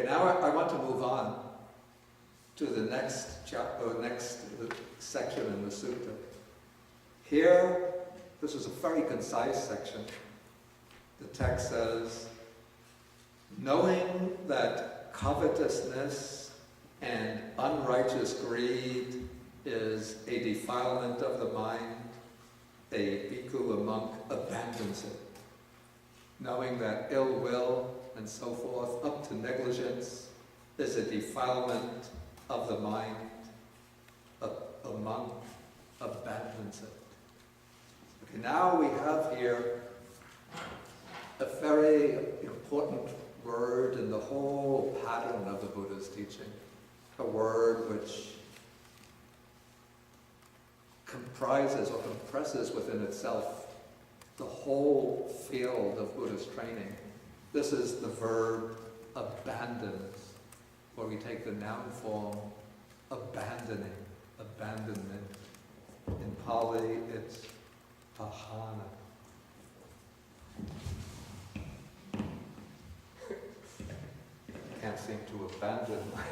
Okay, now I want to move on to the next section in the sutta. Here, this is a very concise section. The text says, knowing that covetousness and unrighteous greed is a defilement of the mind, a bhikkhu, a monk, abandons it. Knowing that ill will and so forth, up to negligence, is a defilement of the mind, a monk abandons it. Okay, now we have here a very important word in the whole pattern of the Buddha's teaching. A word which comprises or compresses within itself the whole field of Buddhist training. This is the verb abandon, where we take the noun form abandoning, abandonment. In Pali, it's pahana. I can't seem to abandon my...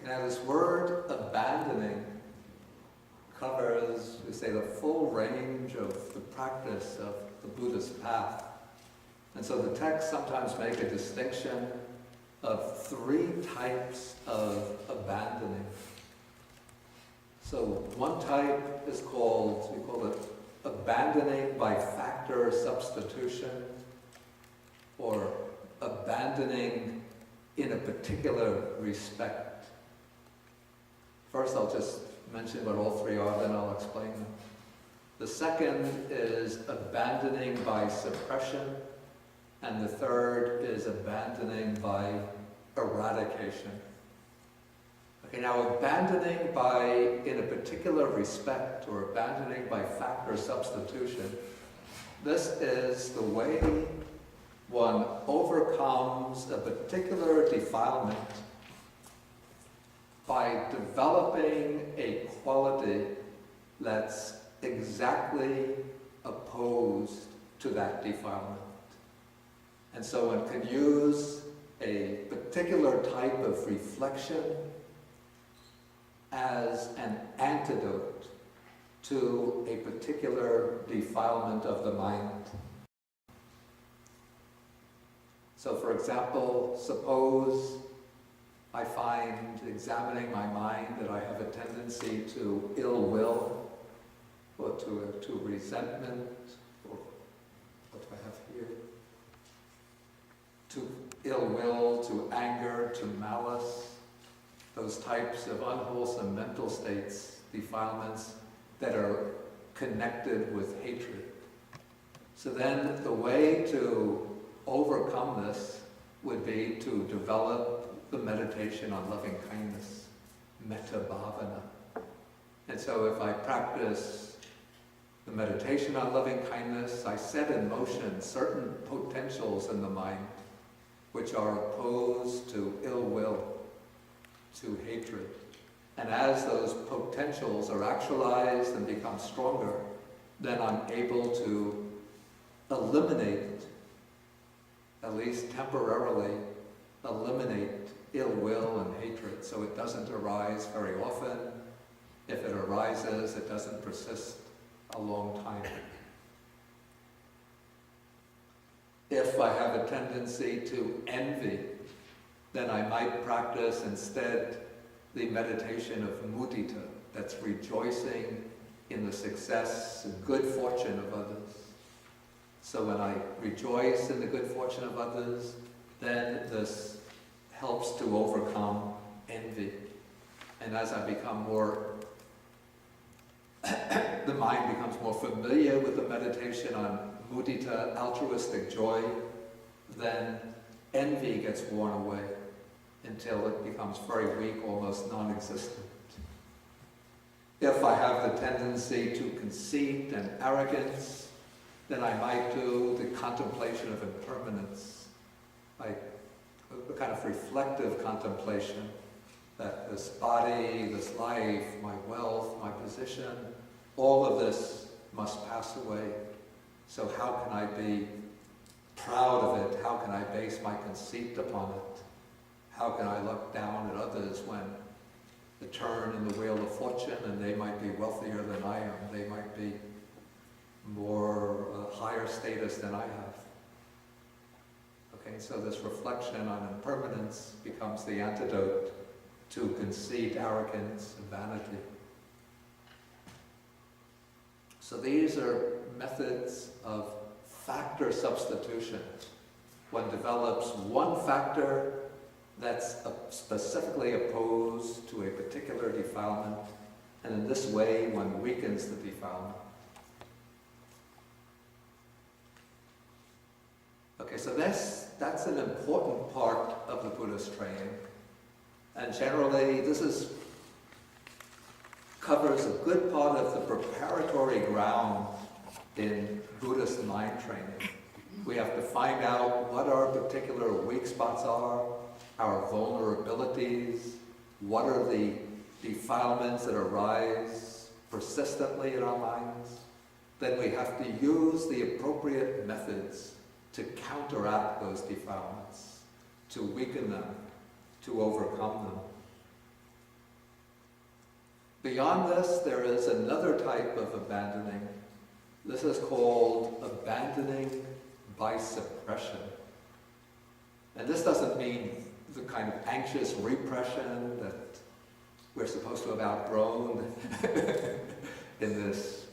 Now this word abandoning covers, we say, the full range of the practice of the Buddhist path. And so the texts sometimes make a distinction of three types of abandoning. So one type is called, we call it abandoning by factor substitution, or abandoning in a particular respect. First, I'll just mention what all three are, then I'll explain them. The second is abandoning by suppression, and the third is abandoning by erradication. Okay, now abandoning by in a particular respect, or abandoning by factor substitution, this is the way one overcomes a particular defilement by developing a quality that's exactly opposed to that defilement. And so one can use a particular type of reflection as an antidote to a particular defilement of the mind. So for example, suppose I find, examining my mind, that I have a tendency to ill will, or to resentment, or what do I have here? To ill will, to anger, to malice, those types of unwholesome mental states, defilements that are connected with hatred. So then the way to overcome this would be to develop the meditation on loving kindness, Metta-Bhavana. And so if I practice the meditation on loving kindness, I set in motion certain potentials in the mind which are opposed to ill will, to hatred. And as those potentials are actualized and become stronger, then I'm able to eliminate, at least temporarily, eliminate ill will and hatred so it doesn't arise very often. If it arises, it doesn't persist a long time. If I have a tendency to envy, then I might practice instead the meditation of mudita, that's rejoicing in the success and good fortune of others. So when I rejoice in the good fortune of others, then this helps to overcome envy. And as I become more, the mind becomes more familiar with the meditation on mudita, altruistic joy, then envy gets worn away until it becomes very weak, almost non-existent. If I have the tendency to conceit and arrogance, then I might do the contemplation of impermanence, like a kind of reflective contemplation that this body, this life, my wealth, my position, all of this must pass away. So how can I be proud of it? How can I base my conceit upon it? How can I look down at others when the turn in the wheel of fortune and they might be wealthier than I am, they might be more higher status than I have. Okay, so this reflection on impermanence becomes the antidote to conceit, arrogance, and vanity. So these are methods of factor substitution. One develops one factor that's specifically opposed to a particular defilement, and in this way one weakens the defilement. Okay, so that's an important part of the Buddhist training. And generally, this covers a good part of the preparatory ground in Buddhist mind training. We have to find out what our particular weak spots are, our vulnerabilities, what are the defilements that arise persistently in our minds. Then we have to use the appropriate methods to counteract those defilements, to weaken them, to overcome them. Beyond this, there is another type of abandoning. This is called abandoning by suppression. And this doesn't mean the kind of anxious repression that we're supposed to have outgrown in this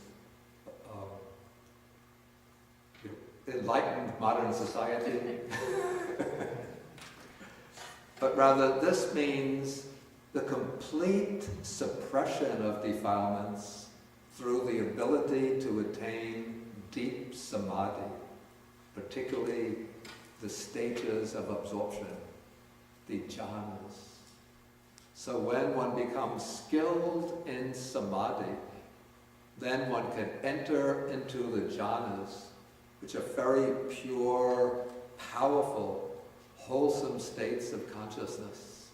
enlightened modern society. But rather, this means the complete suppression of defilements through the ability to attain deep samadhi, particularly the stages of absorption, the jhanas. So when one becomes skilled in samadhi, then one can enter into the jhanas, which are very pure, powerful, wholesome states of consciousness,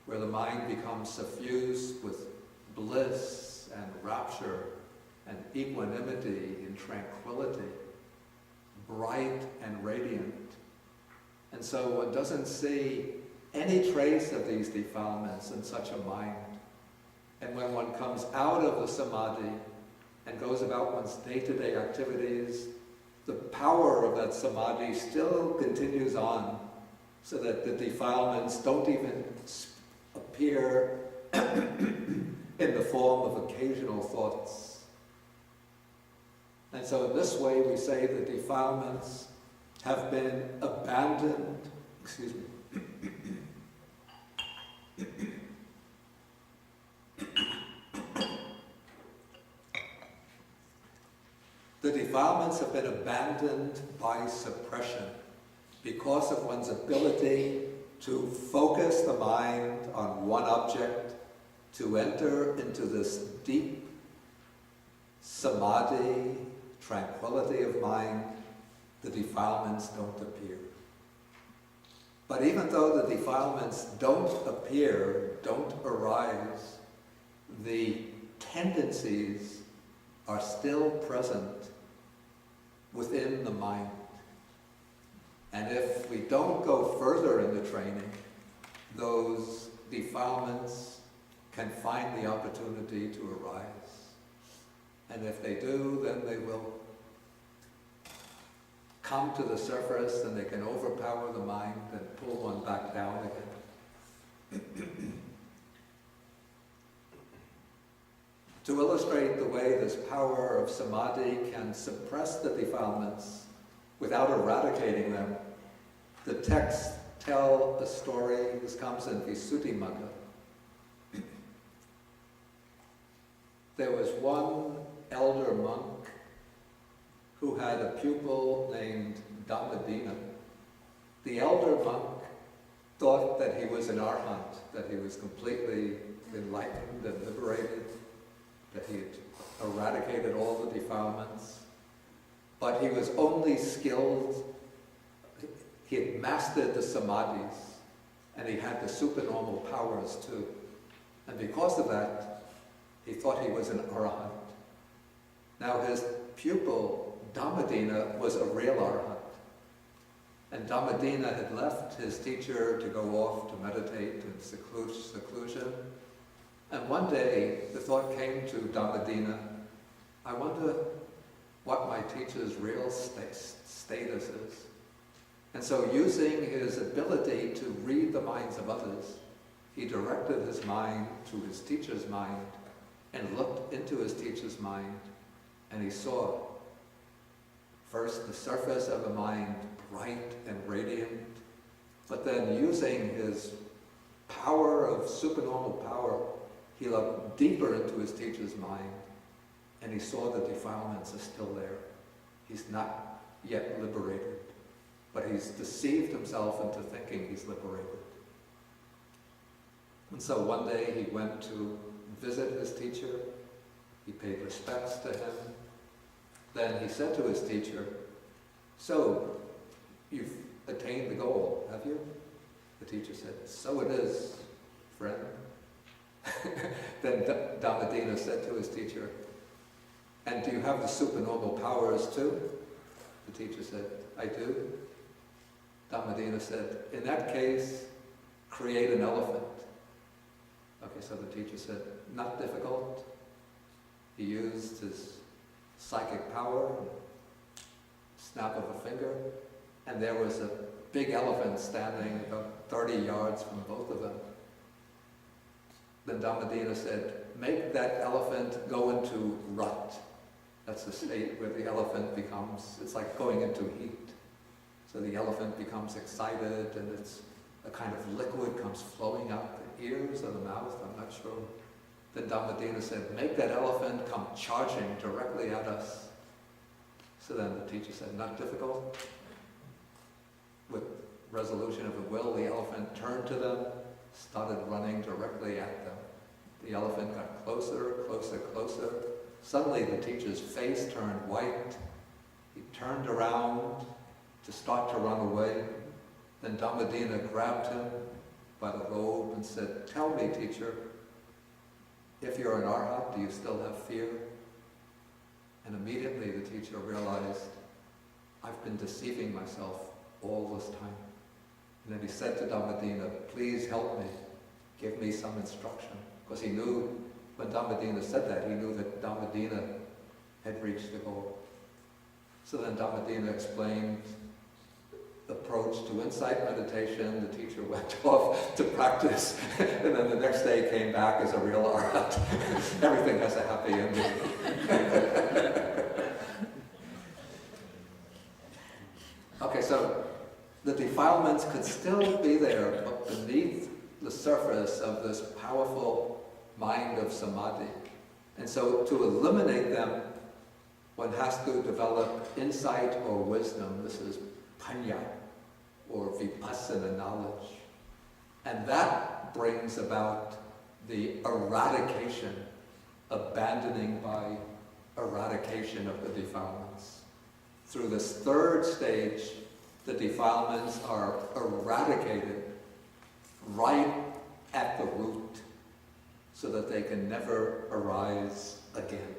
where the mind becomes suffused with bliss and rapture and equanimity and tranquility, bright and radiant. And so one doesn't see any trace of these defilements in such a mind. And when one comes out of the samadhi and goes about one's day-to-day activities, the power of that samadhi still continues on, so that the defilements don't even appear in the form of occasional thoughts. And so in this way we say the defilements have been abandoned, The defilements have been abandoned by suppression because of one's ability to focus the mind on one object, to enter into this deep samadhi, tranquility of mind, the defilements don't appear. But even though the defilements don't appear, don't arise, the tendencies are still present within the mind. And if we don't go further in the training, those defilements can find the opportunity to arise. And if they do, then they will come to the surface and they can overpower the mind and pull one back down again. To illustrate the way this power of samadhi can suppress the defilements without eradicating them, the texts tell a story. This comes in Visuddhimagga. There was one elder monk who had a pupil named Dhammadina. The elder monk thought that he was an arhat, that he was completely enlightened and liberated, that he had eradicated all the defilements. But he was only skilled, he had mastered the samadhis, and he had the supernormal powers too. And because of that, he thought he was an arhat. Now his pupil, Dhammadina, was a real arhat. And Dhammadina had left his teacher to go off to meditate in seclusion. And one day the thought came to Dhammadina, I wonder what my teacher's real status is. And so using his ability to read the minds of others, he directed his mind to his teacher's mind and looked into his teacher's mind, and he saw first the surface of the mind bright and radiant, but then using his power of supernormal power, he looked deeper into his teacher's mind, and he saw the defilements are still there. He's not yet liberated, but he's deceived himself into thinking he's liberated. And so one day he went to visit his teacher, he paid respects to him. Then he said to his teacher, so, you've attained the goal, have you? The teacher said, so it is, friend. Then Dhammadina said to his teacher, and do you have the supernormal powers too? The teacher said, I do. Dhammadina said, in that case, create an elephant. Okay, so the teacher said, not difficult. He used his psychic power, snap of a finger, and there was a big elephant standing about 30 yards from both of them. Then Dhammadina said, make that elephant go into rut. That's the state where the elephant becomes, it's like going into heat. So the elephant becomes excited and it's a kind of liquid comes flowing out the ears or the mouth, I'm not sure. Then Dhammadina said, make that elephant come charging directly at us. So then the teacher said, not difficult. With resolution of the will, the elephant turned to them, started running directly at them. The elephant got closer, closer, closer. Suddenly the teacher's face turned white. He turned around to start to run away. Then Dhammadina grabbed him by the robe and said, tell me, teacher, if you're an arhat, do you still have fear? And immediately the teacher realized, I've been deceiving myself all this time. And then he said to Dhammadina, please help me, give me some instruction. Because he knew, when Dhammadina said that, he knew that Dhammadina had reached the goal. So then Dhammadina explained the approach to insight meditation. The teacher went off to practice, and then the next day came back as a real arhat. Everything has a happy ending. Okay, so the defilements could still be there, but beneath the surface of this powerful mind of samadhi. And so to eliminate them, one has to develop insight or wisdom. This is panya, or vipassana knowledge. And that brings about the erradication, abandoning by eradication of the defilements. Through this third stage, the defilements are eradicated right at the root so that they can never arise again.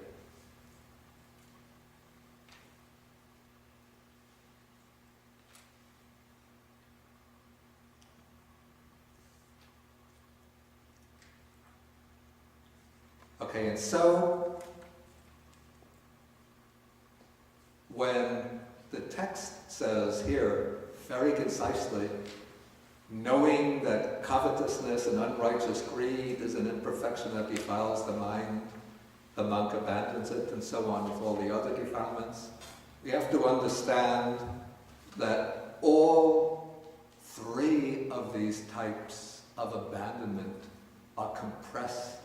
Okay, and so when the text says here, very concisely, knowing that covetousness and unrighteous greed is an imperfection that defiles the mind, the monk abandons it, and so on with all the other defilements, we have to understand that all three of these types of abandonment are compressed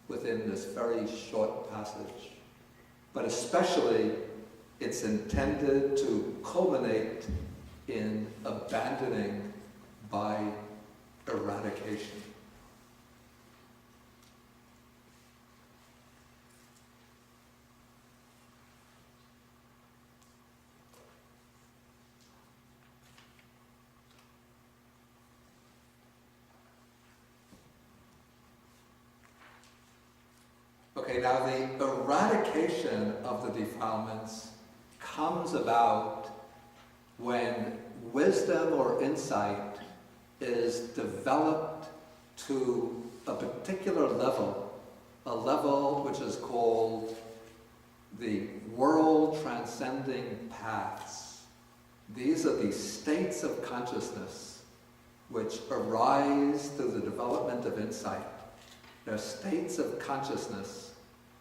within this very short passage. But especially, it's intended to culminate in abandoning by eradication. Okay, now the eradication of the defilements comes about when wisdom or insight is developed to a particular level, a level which is called the world transcending paths. These are the states of consciousness which arise through the development of insight. They're states of consciousness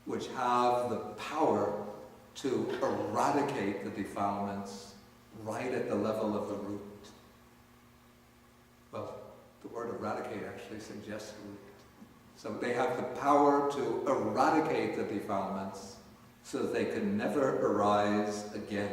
which have the power to eradicate the defilements right at the level of the root. Well, the word eradicate actually suggests root. So they have the power to eradicate the defilements so that they can never arise again.